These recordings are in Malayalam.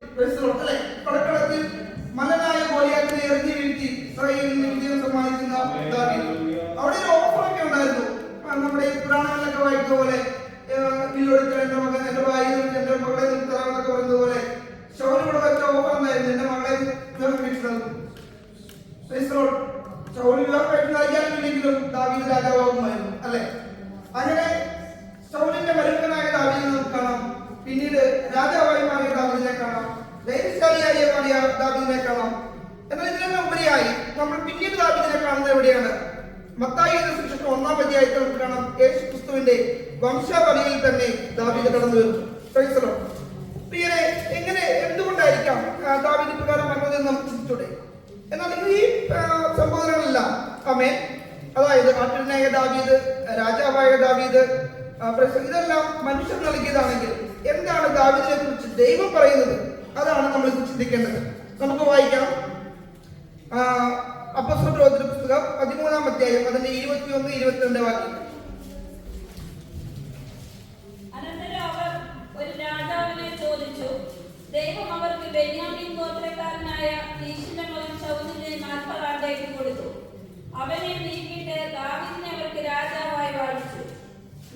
അല്ലെ, പടക്കളത്തിൽ മലനായ ഗോലിയാത്തിനെ എറിഞ്ഞു വീഴ്ത്തി ഇസ്രായേലിന് വിജയം സമ്മാനിക്കുന്ന ദാവീദ്. അവിടെ ഒരു ഓഫറൊക്കെ ഉണ്ടായിരുന്നു. നമ്മുടെ പുരാണങ്ങളിലൊക്കെ വായിക്കുന്ന പോലെ വില്ലൊടിച്ച എന്റെ മകൻ, എന്റെ ഭാര്യ, എന്റെ മകളെ നിർത്തറാന്നൊക്കെ പറയുന്നത് പോലെ ശൗലിവിടെ വെച്ച ഓഫർ എന്നായിരുന്നു, എന്റെ മകളെ വിവാഹം കഴിച്ചു നൽകും. ശൗലി വിവാഹം കഴിച്ചു നൽകിയാലില്ലെങ്കിലും ദാവീദ് രാജാവാകുമായിരുന്നു അല്ലെ. അങ്ങനെ ശൗലിന്റെ മരുമകനായ ദാവീദിനെ നമുക്ക് കാണാം. പിന്നീട് രാജാവായി മാറിയ ദാവീദിനെ കാണാം. ധൈര്യശാലിയായി മാറിയ ദാവീദിനെ കാണാം. എന്നാൽ ഇതിനെല്ലാം ഉപരിയായി നമ്മൾ പിന്നീട് ദാവീദിനെ കാണുന്നത് എവിടെയാണ്? മത്തായി സുവിശേഷം 1-ാം അധ്യായത്തിൽ നമുക്ക് കാണാം, യേശു ക്രിസ്തുവിന്റെ വംശാവലിയിൽ തന്നെ ദാവീദ് കടന്നു വരുന്നു. പ്രിയരെ, എങ്ങനെ എന്തുകൊണ്ടായിരിക്കാം ദാവീദ് പ്രകാരം വന്നതെന്ന് നമുക്ക് ചിന്തിച്ചൂടെ? എന്നാൽ ഈ സംബോധനകളെല്ലാം അതായത് ആട്ടിടനായ ദാവീദ്, രാജാവായ ദാവീദ്, ഇതെല്ലാം മനുഷ്യർ നൽകിയതാണെങ്കിൽ എന്താണ് ദാവീദിനെ കുറിച്ച് ദൈവം പറയുന്നത്? അതാണ് നമ്മൾ ചിന്തിക്കേണ്ടത്. നമുക്ക് വായിക്കാം അപ്പോസ്തലരുടെ പുസ്തകം 13-ാം അധ്യായം അതിന്റെ 21-22 വാക്യം. അനന്തരം അവർ ഒരു രാജാവിനെ ചോദിച്ചു. ദൈവം അവർക്ക് ബെന്യാമീൻ ഗോത്രക്കാരനായ കീശിന്റെ മകൻ ശൗലിനെ 40 ആണ്ടേക്ക് കൊടുത്തു. അവനെ നീക്കിയിട്ട് ദാവീദിനെ അവർക്ക് രാജാവായി വാഴിച്ചു.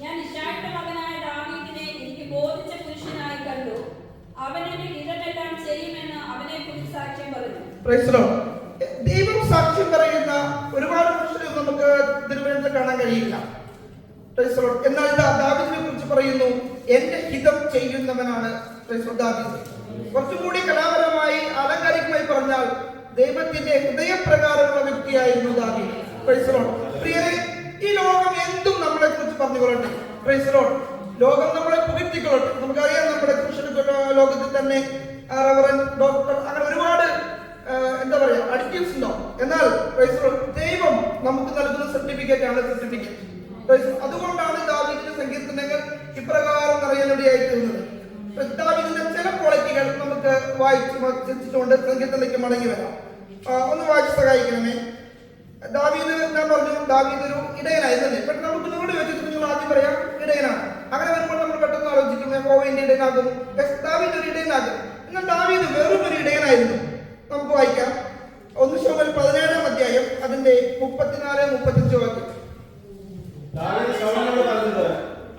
ഞാൻ ഇശ്ശായിയുടെ മകനായ ദാവീദിനെ എനിക്ക് ബോധിച്ച പുരുഷനായി കണ്ടു. അവൻ എന്റെ ഹിതമെല്ലാം ചെയ്യുമെന്ന് അവനെ കുറിച്ച് സാക്ഷ്യം പറഞ്ഞു. ദൈവം സാക്ഷ്യം പറയുന്ന ഒരുപാട് മനുഷ്യരെ നമുക്ക് തിരുവനന്തപുരത്ത് കാണാൻ കഴിയില്ല. എന്നാൽ ദാവീദിനെ കുറിച്ച് പറയുന്നു, എന്റെ ഹിതം ചെയ്യുന്നവനാണ് ദാവീദ്. കുറച്ചുകൂടി കലാപരമായി ആലങ്കാരികമായി പറഞ്ഞാൽ ദൈവത്തിന്റെ ഹൃദയപ്രകാരമുള്ള വ്യക്തിയായിരുന്നു ദാവീദ്. പ്രിയരെ, ഈ ലോകം എന്തും നമ്മളെ കുറിച്ച് പറഞ്ഞുകൊള്ളട്ടെ. ലോകം നമ്മളെ പുകഴ്ത്തിക്കൊള്ളട്ടെ. നമുക്കറിയാം, നമ്മുടെ ക്രിസ്ത്യൻ ലോകത്തിൽ തന്നെ റവറന്റ്, ഡോക്ടർ, അങ്ങനെ ഒരുപാട് എന്താ പറയാ അഡിറ്റീവ്സ് ഉണ്ടോ. എന്നാൽ ദൈവം നമുക്ക് നൽകുന്ന സർട്ടിഫിക്കറ്റ് ആണ് സർട്ടിഫിക്കറ്റ്. അതുകൊണ്ടാണ് ദാവീദിന്റെ സങ്കീർത്തനങ്ങൾ ഇപ്രകാരം നിറയാനിടയായി തീർന്നത്. ദാവീദിന്റെ ചില ക്വാളിറ്റികൾ നമുക്ക് വായിച്ചുകൊണ്ട് സങ്കീർത്തനയ്ക്ക് മടങ്ങി വരാം. ഒന്ന് വായിച്ച് സഹായിക്കണമേ. ദാവീദ്, ഞാൻ പറഞ്ഞു, ദാവീദ് ഒരു ഇടയനായിരുന്നല്ലേ. പെട്ടെന്ന് നമുക്ക് നിങ്ങളുടെ വെച്ചിട്ട് നിങ്ങൾ ആദ്യം പറയാം ഇടയനാണ്. അങ്ങനെ വരുമ്പോൾ നമ്മൾ പെട്ടെന്ന് ആലോചിക്കും യഹോവയുടെ ഇടയനാകുന്നു, ദാവീദ് ഒരു ഇടയനാകും. എന്നാൽ ദാവീദ് വെറും ഒരു ഇടയനായിരുന്നു. നമുക്ക് വായിക്കാം 1 ശമൂവേൽ 17-ാം അധ്യായം അതിന്റെ 34-35 വാക്യം. ദാവീദ് ശൗലിനോട് പറഞ്ഞത്,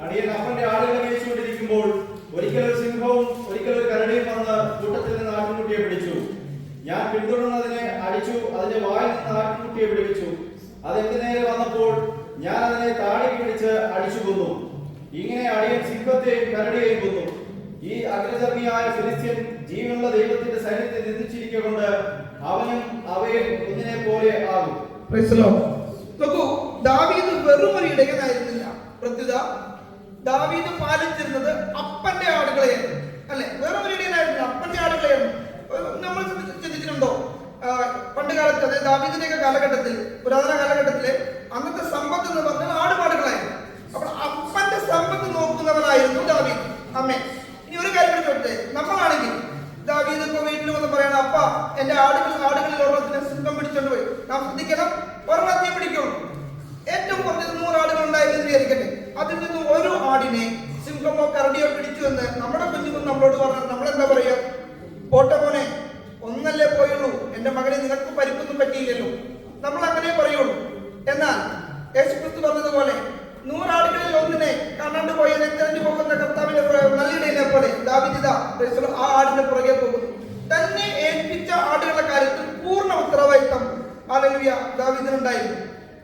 അടിയൻ അപ്പന്റെ ആടുകളെ മേയിച്ചുകൊണ്ടിരിക്കുമ്പോൾ ഒരിക്കൽ ഒരു സിംഹവും ഒരിക്കൽ ഒരു കരടിയും വന്ന് കൂട്ടത്തിൽ നിന്ന് ആട്ടിൻകുട്ടിയെ പിടിച്ചു. ഞാൻ പിന്തുടർന്നതിനെ അടിച്ചു, അതിന്റെ വായിൽ നിന്ന് ആട്ടിൻകുട്ടിയെ പിടിപ്പിച്ചു. അത് എന്റെ നേരെ വന്നപ്പോൾ ഞാൻ അതിനെ താടി പിടിച്ച് അടിച്ചു കൊന്നു. ഇങ്ങനെ അടിയൻ സിംഹത്തെയും കരടിയെയും കൊന്നു. ഈ അഗ്രചർമ്മിയായ ഫിലിസ്ത്യൻ ജീവനുള്ള ദൈവത്തിന്റെ സൈന്യത്തെ നിന്ദിച്ചിരിക്കൊണ്ട് അവനും അവയിൽ ഒന്നിനെ പോലെ ആകും. നോക്കൂ, ദാവീദ് വെറും ഒരു ഇടയനായിരുന്നില്ല. പ്രത്യുത ദാവീദ് പാലിച്ചിരുന്നത് അപ്പന്റെ ആടുകളെയായിരുന്നു അല്ലെ. വെറും ഒരു ഇടയനായിരുന്നു, അപ്പന്റെ ആടുകളെയായിരുന്നു. നമ്മൾ ചിന്തിച്ചിട്ടുണ്ടോ? പണ്ട് കാലത്ത്, അതായത് ദാവീദിന്റെ കാലഘട്ടത്തിൽ, പുരാതന കാലഘട്ടത്തില് അന്നത്തെ സമ്പത്ത് എന്ന് പറഞ്ഞാൽ ആടുപാടുകളായിരുന്നു. അപ്പോൾ അപ്പന്റെ സമ്പത്ത് നോക്കുന്നവനായിരുന്നു ദാവീദ്. ഇനി ഒരു കാര്യം ചോദിച്ചേ, നമ്മളാണെങ്കിൽ ദാവീദ് ഇപ്പൊ വീട്ടിൽ വന്ന് പറയണം, അപ്പ എന്റെ ആടുകളിൽ ഒരെണ്ണത്തിന് സിംഹം പിടിച്ചോണ്ട് പോയി. നാം ശ്രദ്ധിക്കണം, ഒരെണ്ണത്തെ പിടിക്കുള്ളൂ. ഏറ്റവും കുറഞ്ഞത് 100 ആടുകൾ ഉണ്ടായിരുന്നു വിചാരിക്കട്ടെ. അതിൽ നിന്ന് ഒരു ആടിനെ സിംഹമോ കരടിയോ പിടിച്ചു എന്ന് നമ്മുടെ കുഞ്ഞുങ്ങൾ നമ്മളോട് പറഞ്ഞാൽ നമ്മളെന്താ പറയുക? പോട്ടെ മോനെ, ഒന്നല്ലേ പോയുള്ളൂ, എന്റെ മകനെ നിനക്ക് പരിക്കൊന്നും പറ്റിയില്ലല്ലോ, നമ്മൾ അങ്ങനെ പറയുള്ളൂ. എന്നാൽ യേശുക്രിസ്തു പറഞ്ഞതുപോലെ 100 ആടുകളിൽ ഒന്നിനെ കാണാണ്ട് പോയതിനെ തെരഞ്ഞു പോകുന്ന കർത്താവിന്റെ നല്ലിടയനെ പോലെ ദാവീദ് ആ ആടിന്റെ പുറകെ പോകുന്നു. തന്നെ ഏൽപ്പിച്ച ആടുകളുടെ കാര്യത്തിൽ പൂർണ്ണ ഉത്തരവാദിത്തം ദാവീദിനുണ്ടായിരുന്നു.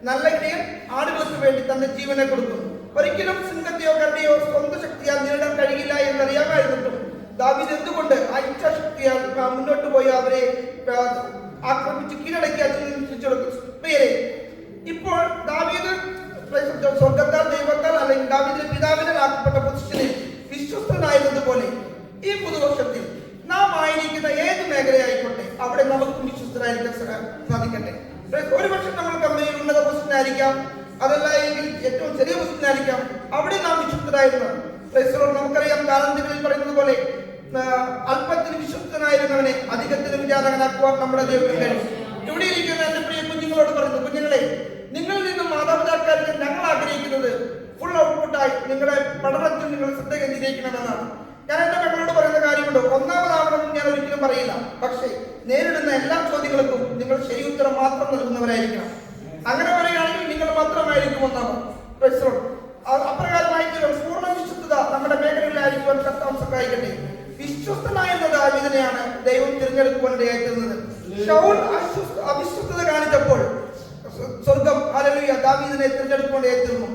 നല്ല ഇടയൻ ആടുകൾക്ക് വേണ്ടി തന്റെ ജീവനെ കൊടുക്കുന്നു. ഒരിക്കലും സിംഹത്തെയോ കരടിയോ സ്വന്തം ശക്തിയാൽ നേരിടാൻ കഴിയില്ല എന്നറിയാമായിരുന്നിട്ടും ദാവീദ് എന്തുകൊണ്ട് ആ ഇച്ഛാശക്തിയാൽ മുന്നോട്ട് പോയി അവരെ ആക്രമിച്ച് കീഴടക്കി അതിന് പേരെ. ഇപ്പോൾ ദാവീദ് സ്വർഗത്താൽ, ദൈവത്താൽ, അല്ലെങ്കിൽ ദാവീദിന്റെ പിതാവിനാൽ ആക്കപ്പെട്ട പൊസിഷനിൽ വിശ്വസ്തനായിരുന്നതുപോലെ ഈ പുതുവർഷത്തിൽ നാം ആയിരിക്കുന്ന ഏത് മേഖലയായിക്കോട്ടെ അവിടെ നമുക്കും വിശ്വസ്തരായിരിക്കാൻ സാധിക്കട്ടെ. ഒരുപക്ഷെ നമ്മൾ കമ്പനിയിൽ ഉന്നത പൊസിഷനായിരിക്കാം, അതല്ല എങ്കിൽ ഏറ്റവും ചെറിയ പൊസിഷനായിരിക്കാം, അവിടെ നാം വിശ്വസ്തരായിരുന്നു. നമുക്കറിയാം, താലന്തുകളിൽ പറയുന്നത് പോലെ അല്പത്തിന് വിശ്വസ്തനായിരുന്നവനെ അധികത്തിന് വിചാരകനാക്കുവാൻ നമ്മുടെ ദൈവത്തിന് കഴിയും. ഇവിടെ ഇരിക്കുന്ന എന്റെ പ്രിയ കുഞ്ഞുങ്ങളോട് പറയുന്നു, കുഞ്ഞുങ്ങളെ, നിങ്ങളിൽ നിന്നും മാതാപിതാക്കളിൽ ഞങ്ങൾ ആഗ്രഹിക്കുന്നത് ഫുൾ ഔട്ട്പുട്ടായി നിങ്ങളുടെ പഠനത്തിൽ നിങ്ങൾ ശ്രദ്ധ കേന്ദ്രീകരിക്കണമെന്നാണ്. ഞാൻ എന്റെ മക്കളോട് പറയുന്ന കാര്യമുണ്ട്. പറയാനുണ്ട്. ഒന്നാമതാവണമെന്ന് ഞാൻ ഒരിക്കലും പറയില്ല. പക്ഷേ നേരിടുന്ന എല്ലാ ചോദ്യങ്ങൾക്കും നിങ്ങൾ ശരി ഉത്തരം മാത്രം നൽകുന്നവരായിരിക്കണം. അങ്ങനെ പറയുകയാണെങ്കിൽ നിങ്ങൾ മാത്രമായിരിക്കും ഒന്നാമത്. അപ്രകാരമായി പൂർണ്ണ വിശ്വസ്തത നമ്മുടെ മേഖലകളിലായിരിക്കുവാൻ കർത്താവ് സഹായിക്കട്ടെ. വിശ്വസ്തനായ ദാവീദിനെയാണ് ദൈവം തിരഞ്ഞെടുക്കുവാനിടയായിരുന്നത്. ശൗൽ അവിശ്വസ്തത കാണിച്ചപ്പോൾ സ്വർഗം ഹല്ലേലൂയ ദാവീദിനെ തിരഞ്ഞെടുക്കുവാനിടയായിരുന്നു.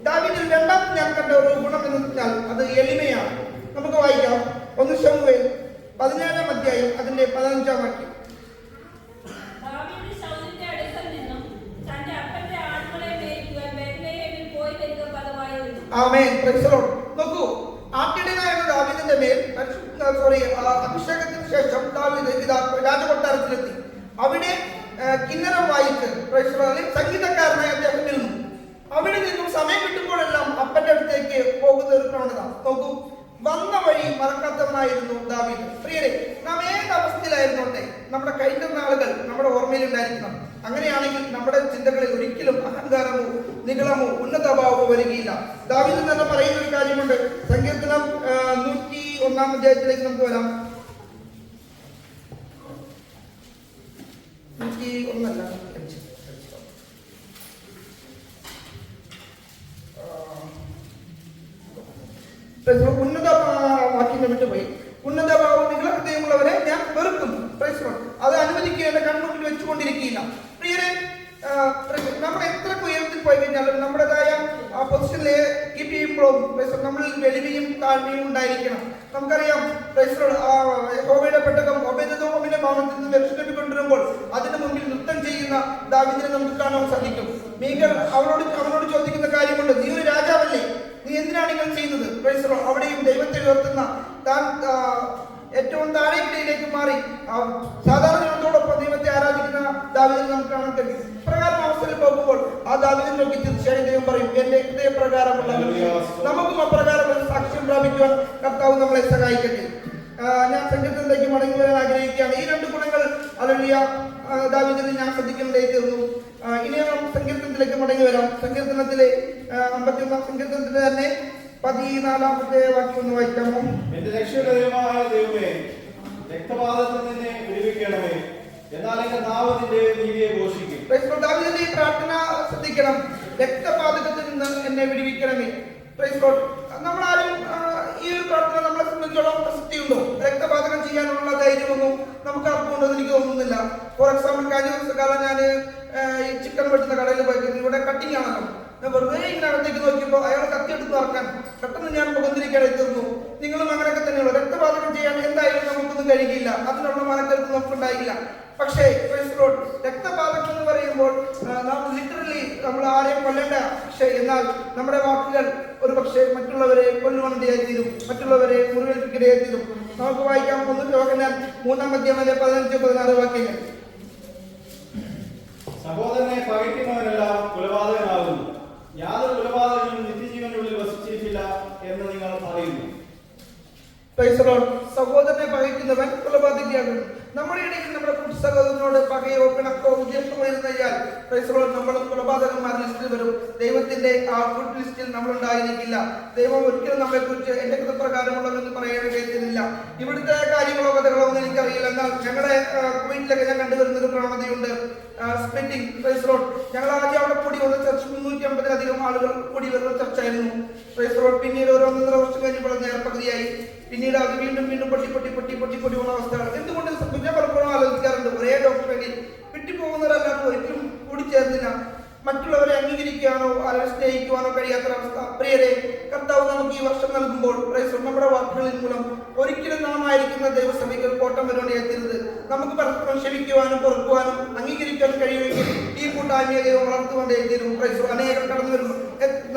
ദാവീദിൽ രണ്ടാമത് ഞാൻ കണ്ട ഒരു ഗുണം എന്ന് വെച്ചാൽ അത് എളിമയാണ്. നമുക്ക് വായിക്കാം 1 ശമൂവേൽ 17-ാം അധ്യായം അതിന്റെ 15-ാം വാക്യം. ദാവീദ് ശൗലിന്റെ അടുക്കൽ നിന്നും തന്റെ അപ്പന്റെ ആടുകളെ മേയ്ക്കുവാൻ ബേത്ലെഹേമിൽ പോയി വരിക പതിവായിരുന്നു. ആമേൻ. Praise the Lord. നോക്കൂ, ആട്ടിടയനായ ദാവീദിന്റെ മേൽ അഭിഷേകത്തിന് ശേഷം ദാവീദ് ഇതാ രാജകൊട്ടാരത്തിലെത്തി. അവിടെ കിന്നരം വായിച്ച് സംഗീതക്കാരനായി അദ്ദേഹം നിന്നു. അവിടെ നിന്നും സമയം കിട്ടുമ്പോഴെല്ലാം അപ്പന്റെ അടുത്തേക്ക് പോകുന്ന ഒരു പ്രവണത. നോക്കൂ, വന്ന വഴി മറക്കാത്തവനായിരുന്നു ദാവീദ്. പ്രിയരെ, നാം ഏത് അവസ്ഥയിലായിരുന്നോട്ടെ നമ്മുടെ കഴിഞ്ഞ നാളുകൾ നമ്മുടെ ഓർമ്മയിൽ ഉണ്ടായിരിക്കണം. അങ്ങനെയാണെങ്കിൽ നമ്മുടെ ചിന്തകളിൽ ഒരിക്കലും അഹങ്കാരമോ നിഗളമോ ഉന്നതഭാവമോ വരികയില്ല. ദാവീദ് തന്നെ പറയുന്ന ഒരു കാര്യമുണ്ട്. സങ്കീർത്തനം 101-ാം അധ്യായത്തിലേക്ക് നമുക്ക് വരാം. 101 ഉന്നത വാക്യങ്ങൾ വിട്ടുപോയി. ഉന്നത ഭാവം നിങ്ങളെ ഹൃദയമുള്ളവരെ ഞാൻ വെറുക്കുന്നു. അത് അനുവദിക്കുക, എന്റെ കൺമുമ്പിൽ വെച്ചുകൊണ്ടിരിക്കുകയില്ല. പ്രിയരെ, നമ്മൾ എത്രക്ക് ഉയരത്തിൽ പോയി കഴിഞ്ഞാലും നമ്മുടേതായ പൊസിഷനിലെ കീപ്പ് ചെയ്യുമ്പോഴും നമ്മളിൽ വെളിവിയും താഴ്മയും ഉണ്ടായിരിക്കണം. നമുക്കറിയാം യഹോവയുടെ പെട്ടകം ഒബേദെദോമിന്റെ ഭവനത്തിൽ നിന്ന് രക്ഷപ്പെട്ടുകൊണ്ടിരുമ്പോൾ അതിന് മുമ്പിൽ നൃത്തം ചെയ്യുന്ന ദാവീദിനെ നമുക്ക് കാണാൻ സാധിക്കും. മീഖൽ അവനോട് ചോദിക്കുന്ന കാര്യമുണ്ട്, നീ ഒരു രാജാവല്ലേ, നീ എന്തിനാണ് ഇങ്ങനെ ചെയ്യുന്നത്? അവിടെയും ദൈവത്തെ ഉയർത്തുന്ന താൻ ഏറ്റവും താഴേക്കിടയിലേക്ക് മാറി സാധാരണ ജനത്തോടൊപ്പം ദൈവത്തെ ആരാധിക്കുന്ന ദാവീദിനെ നമുക്ക് കാണാൻ കഴിയും. പ്രകാരം അവസ്ഥയിൽ പോകുമ്പോൾ ആ ദാവീദിനെ നോക്കി തീർച്ചയായും ദൈവം പറയും, എന്റെ ഹൃദയപ്രകാരമുള്ള നമുക്കും അപ്രകാരം സാക്ഷ്യം പ്രാപിക്കുവാൻ കർത്താവ് നമ്മളെ സഹായിക്കട്ടെ. ഞാൻ സങ്കീർത്തനത്തിലേക്ക് മടങ്ങി വരാൻ ആഗ്രഹിക്കുകയാണ്. ഈ 2 ഗുണങ്ങൾ ഹല്ലേലൂയ ദാവീദിനെ ഞാൻ ശ്രദ്ധിക്കുന്നതായി തീർന്നു. ഇനി നാം സങ്കീർത്തനത്തിലേക്ക് മടങ്ങി വരാം. സങ്കീർത്തനത്തിലെ 51-ാം സങ്കീർത്തനത്തിൽ തന്നെ 14-ാമത്തെ വാക്യം ഒന്ന് വായിക്കാമോ? എന്റെ രക്ഷകരമായ ദൈവമേ, രക്തപാതത്തിൽ നിന്നെ വിടുവിക്കണമേ, എന്നാൽ എന്റെ നാവ് നിന്റെ നീതിയെ ഘോഷിക്കും. ദാവീദിന്റെ ഈ പ്രാർത്ഥന ശ്രദ്ധിക്കണം. രക്തപാതകത്തിൽ നിന്ന് എന്നെ വിടുവിക്കണമേ. നമ്മളാരും ഈ ഒരു പ്രാർത്ഥന നമ്മളെ സംബന്ധിച്ചോളം പ്രസക്തിയുണ്ടോ? രക്തപാതകം ചെയ്യാനുള്ള ധൈര്യമൊന്നും നമുക്ക് ആർക്കുണ്ടെന്ന് എനിക്ക് തോന്നുന്നില്ല. ഫോർ എക്സാമ്പിൾ, കഴിഞ്ഞ ദിവസക്കാലം ഞാൻ ഈ ചിക്കൻ വെട്ടുന്ന കടയിൽ പോയിരുന്നു. ഇവിടെ കട്ടിങ് ആണല്ലോ. ഞാൻ വെറുതെ ഇങ്ങനെ അകത്തേക്ക് നോക്കിയപ്പോൾ അയാൾ കത്തിയെടുത്ത് നടക്കാൻ പെട്ടെന്ന് ഞാൻ മുഖന്തിരിക്കാതെ തീർന്നു. നിങ്ങളും അങ്ങനെയൊക്കെ തന്നെയുള്ളൂ. രക്തപാതകം ചെയ്യാൻ എന്തായാലും നമുക്കൊന്നും കഴിയില്ല, അതിനുള്ള മനക്കരുത്ത് നമുക്കുണ്ടായില്ല. പക്ഷേ രക്തപാതകം എന്ന് പറയുമ്പോൾ നാം ലിറ്ററലി നമ്മൾ ആരെയും കൊല്ലേണ്ട. പക്ഷേ എന്നാൽ നമ്മുടെ വാക്കുകൾ ഒരു പക്ഷേ മറ്റുള്ളവരെ കൊല്ലുവാനിടയായി തീരും, മറ്റുള്ളവരെ മുറിവേൽപ്പിക്കിടയായി തീരും. നമുക്ക് വായിക്കാം 1 യോഹന്നാൻ 3-ാം അധ്യായം 15-16 വാക്യങ്ങൾ. സഹോദരനെ പകയ്ക്കുന്നവനെല്ലാം കൊലപാതകനാകുന്നു, യാതൊരു കൊലപാതകനും നിത്യജീവനുള്ളിൽ വസിച്ചിട്ടില്ല എന്ന് നിങ്ങൾ അറിയുന്നു. സഹോദരനെ പകയ്ക്കുന്നവൻ കൊലപാതകയാകുന്നു. നമ്മുടെ ഇടയിൽ നമ്മുടെ കൂട്ടു സഹോദരനോട് പകയോ പിണക്കോ ഉദ്ദേശമോ ഇരുന്നയാൽ നമ്മളും കൊലപാതകന്മാരുടെ ലിസ്റ്റിൽ വരും. ദൈവത്തിന്റെ ആ ഗുഡ് ലിസ്റ്റിൽ നമ്മൾ ഉണ്ടായിരിക്കില്ല. ദൈവം ഒരിക്കലും നമ്മളെ കുറിച്ച് എന്റെ കൃതപ്രകാരമുള്ളതെന്ന് പറയാനിടയില്ല. ഇവിടുത്തെ കാര്യങ്ങളോ കഥകളോ ഒന്നും എനിക്കറിയില്ല. എന്നാൽ ഞങ്ങളുടെ കുവൈറ്റിലൊക്കെ ഞാൻ കണ്ടുവരുന്ന ഒരു പ്രവണതയുണ്ട്, സ്പ്ലിറ്റിംഗ്. ഞങ്ങൾ ആദ്യം അവിടെ കൂടി വന്ന ചർച്ച 350-ലധികം ആളുകൾ കൂടി വരുന്ന ചർച്ചയായിരുന്നു. പിന്നീട് 1.5 വർഷം കഴിഞ്ഞപ്പോൾ നേർപകുതിയായി. പിന്നീട് അത് വീണ്ടും പൊട്ടി പോകുന്ന അവസ്ഥകൾ. എന്തുകൊണ്ട് ഞാൻ പലപ്പോഴും ആലോചിക്കാറുണ്ട്, ഒരേ ഡോക്ടറിൽ വിട്ടുപോകുന്നവരെല്ലാം ഒരിക്കലും കൂടിച്ചേർന്നില്ല. മറ്റുള്ളവരെ അംഗീകരിക്കാനോ അവരെ സ്നേഹിക്കുവാനോ കഴിയാത്തൊരവസ്ഥ. പ്രിയരെ, കർത്താവ് നമുക്ക് ഈ വർഷം നൽകുമ്പോൾ നമ്മുടെ വാക്കുകളിൽ മൂലം ഒരിക്കലും നാം ആയിരിക്കുന്ന ദൈവസഭയ്ക്ക് കോട്ടം വരുവാനിടയാക്കരുത്. നമുക്ക് പരസ്പരം ക്ഷമിക്കുവാനും പൊറുക്കുവാനും അംഗീകരിക്കാനും കഴിയുമെങ്കിൽ ഈ കൂട്ടായ്മയെ ദൈവം വളർത്തുകൊണ്ടേതീരും. അനേകം കടന്നു വരുന്നു.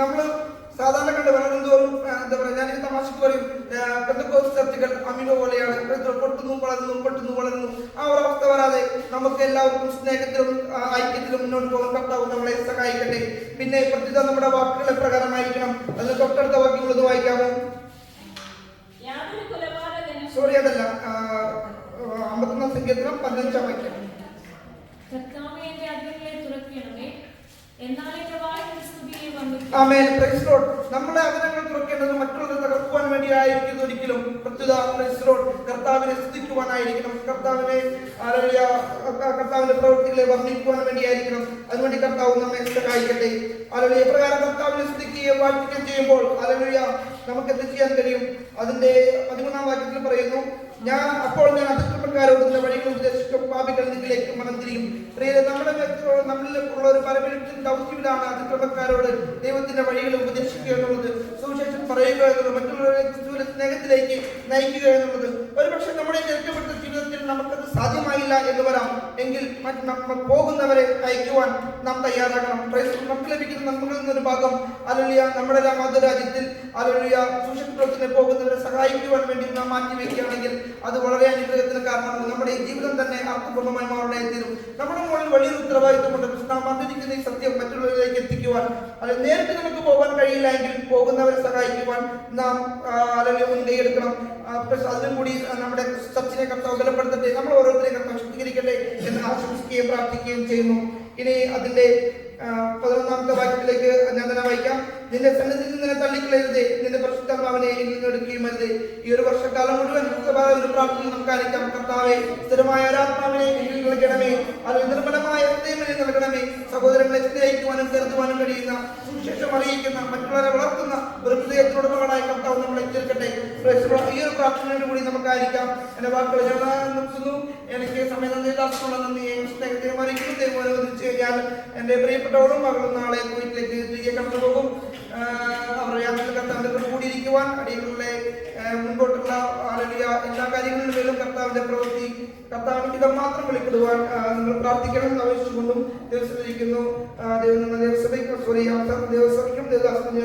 നമ്മൾ സാധാരണ കണ്ട് വളരുന്നതോറും എന്താ പറയുക, ഞാനിത് തമാശക്ക് പറയും, പെന്തക്കോസ്ത് ചർച്ചകൾ അമിനോ പോലെയാണ്. പൊട്ടുന്നു വളരുന്നു. ആ ഒരു അവസ്ഥ വരാതെ നമുക്ക് എല്ലാവർക്കും സ്നേഹത്തിലും ഐക്യത്തിലും മുന്നോട്ട് പോകാൻ കർത്താവ് നമ്മളെ സഹായിക്കട്ടെ. പിന്നെ പ്രത്യേക നമ്മുടെ വാക്കുകൾ എപ്രകാരമായിരിക്കണം? അതിന് തൊട്ടടുത്ത വാക്യങ്ങളൊന്ന് വായിക്കാമോ? സോറി, അതല്ല, 51-ാം സങ്കീർത്തനം 15-ാം വാക്യം. ആമേൻ. Praise Lord. നമ്മളെ അതിനങ്ങൾ തുറക്കേണ്ടത് മറ്റുള്ളവരെ തകർത്ത് നടക്കുവാൻ വേണ്ടി ആയിരിക്കും ഒരിക്കലും പ്രത്യുത കർത്താവിനെ സ്തുതിക്കുവാനായിരിക്കണം, കർത്താവിന്റെ പ്രവൃത്തികളെ വർണ്ണിക്കുവാൻ വേണ്ടിയായിരിക്കണം. അതിനുവേണ്ടി കർത്താവ് നമ്മെ സഹായിക്കട്ടെ. അല്ലെങ്കിൽ എപ്രകാരം കർത്താവിനെ സ്തുതിക്കുകയും വാഴ്ത്തുകയും ചെയ്യുമ്പോൾ നമുക്ക് എന്ത് ചെയ്യാൻ കഴിയും? അതിന്റെ 13-ാം വാക്യത്തിൽ പറയുന്നു, അപ്പോൾ ഞാൻ അതിക്രമക്കാരോട് നിന്റെ വഴികൾ ഉപദേശിക്കും, പാപികൾ നിന്നിലേക്ക് മനം തിരിയും. നമ്മളിലുള്ള ഒരു പരമത്തിന്റെ ദൗത്യത്തിലാണ് അതിക്രമക്കാരോട് ദൈവത്തിന്റെ വഴികൾ ഉപദേശിക്കുക എന്നുള്ളത്, സുവിശേഷം പറയുക എന്നുള്ളത്, മറ്റുള്ളവരെ ക്രിസ്തുവിന്റെ സ്നേഹത്തിലേക്ക് നയിക്കുക എന്നുള്ളത്. ഒരുപക്ഷെ നമ്മുടെ രക്ഷപ്പെട്ട ജീവിതത്തിൽ നമുക്കത് സാധ്യമായില്ല എന്ന് വരാം. എങ്കിൽ പോകുന്നവരെ അയക്കുവാൻ നാം തയ്യാറാകണം. നമുക്ക് ലഭിക്കുന്ന നന്മകളിൽ നിന്നൊരു ഭാഗം നമ്മുടെ മാതൃരാജ്യത്തിൽ സുശക്തത്തിന് പോകുന്നവരെ സഹായിക്കുവാൻ വേണ്ടി നാം മാറ്റിവെക്കുകയാണെങ്കിൽ അത് വളരെ അനുഗ്രഹത്തിന് കാരണമാകും. നമ്മുടെ ഈ ജീവിതം തന്നെ അർത്ഥപൂർണ്ണമായി മാറുന്നതായി തീരും. നമ്മുടെ മുകളിൽ വലിയൊരു ഉത്തരവാദിത്വമുണ്ട്. നാം വന്നിരിക്കുന്ന ഈ സത്യം മറ്റുള്ളവരിലേക്ക് എത്തിക്കുവാൻ. നേരിട്ട് നമുക്ക് പോകാൻ കഴിയില്ല എങ്കിൽ പോകുന്നവരെ സഹായിക്കുവാൻ നാം മുൻകൈ എടുക്കണം. അതിനും കൂടി നമ്മുടെ ചർച്ചിനെ കർത്താവ് ബലപ്പെടുത്തട്ടെ, നമ്മൾ ഓരോരുത്തരെയും കർത്താവ് ശുദ്ധീകരിക്കട്ടെ എന്ന് ആശംസിക്കുകയും പ്രാർത്ഥിക്കുകയും ചെയ്യുന്നു. ഇനി അതിന്റെ 11-ാമത്തെ വാക്യത്തിലേക്ക് ഞാൻ തന്നെ വായിക്കാം. നിന്റെ സന്നിധിയിൽ നിന്നെ തള്ളിക്കളയരുതേ, നിന്റെ പരിശുദ്ധാത്മാവിനെ എന്നിൽ നിന്ന് എടുക്കുകയും അരുതേ. ഈ ഒരു വർഷക്കാലം മുഴുവൻ ഒരു പ്രാർത്ഥന നമുക്ക് ആയിരിക്കാം. കർത്താവെ, സ്ഥിരമായ ഒരാത്മാവിനെ എന്നിൽ നൽകണമേ, അല്ലെങ്കിൽ നിർമ്മലമായ ഹൃദയമിനെ നൽകണമേ. സഹോദരങ്ങളെ സ്നേഹിക്കുവാനും കരുതുവാനും കഴിയുന്ന, സുവിശേഷം അറിയിക്കുന്ന, മറ്റുള്ളവരെ വളർത്തുന്ന ഒരു ഹൃദയത്തിനുടമകളായി കർത്താവ് നമ്മളെ തീർക്കട്ടെ. ഈ ഒരു പ്രാർത്ഥനയോട് കൂടി നമുക്കായിരിക്കാം. എന്റെ വാക്കുകൾ നിർത്തുന്നു. എനിക്ക് സമയം നന്ദി സ്നേഹത്തെ അറിയിക്കുന്നു. ദൈവം അനുവദിച്ചു കഴിഞ്ഞാൽ എന്റെ പ്രിയപ്പെട്ടവരും മകളും നാളെ വീട്ടിലേക്ക് തിരികെ കടന്നു പോകും. അവരുടെ യാത്രയിൽ കർത്താവിന്റെ കൂടിയിരിക്കുവാൻ അടിയങ്ങളുടെ മുൻപോട്ടുള്ള എല്ലാ കാര്യങ്ങളിലും കർത്താവിന്റെ പ്രവൃത്തി, കർത്താവിന്റെ ഹിതം മാത്രം വെളിപ്പെടുവാൻ നിങ്ങൾ പ്രാർത്ഥിക്കണം എന്ന് ആവശ്യപ്പെട്ടുകൊണ്ടും ദേവസ്വം ദേവസഭയ്ക്കും ദേവദാസനെ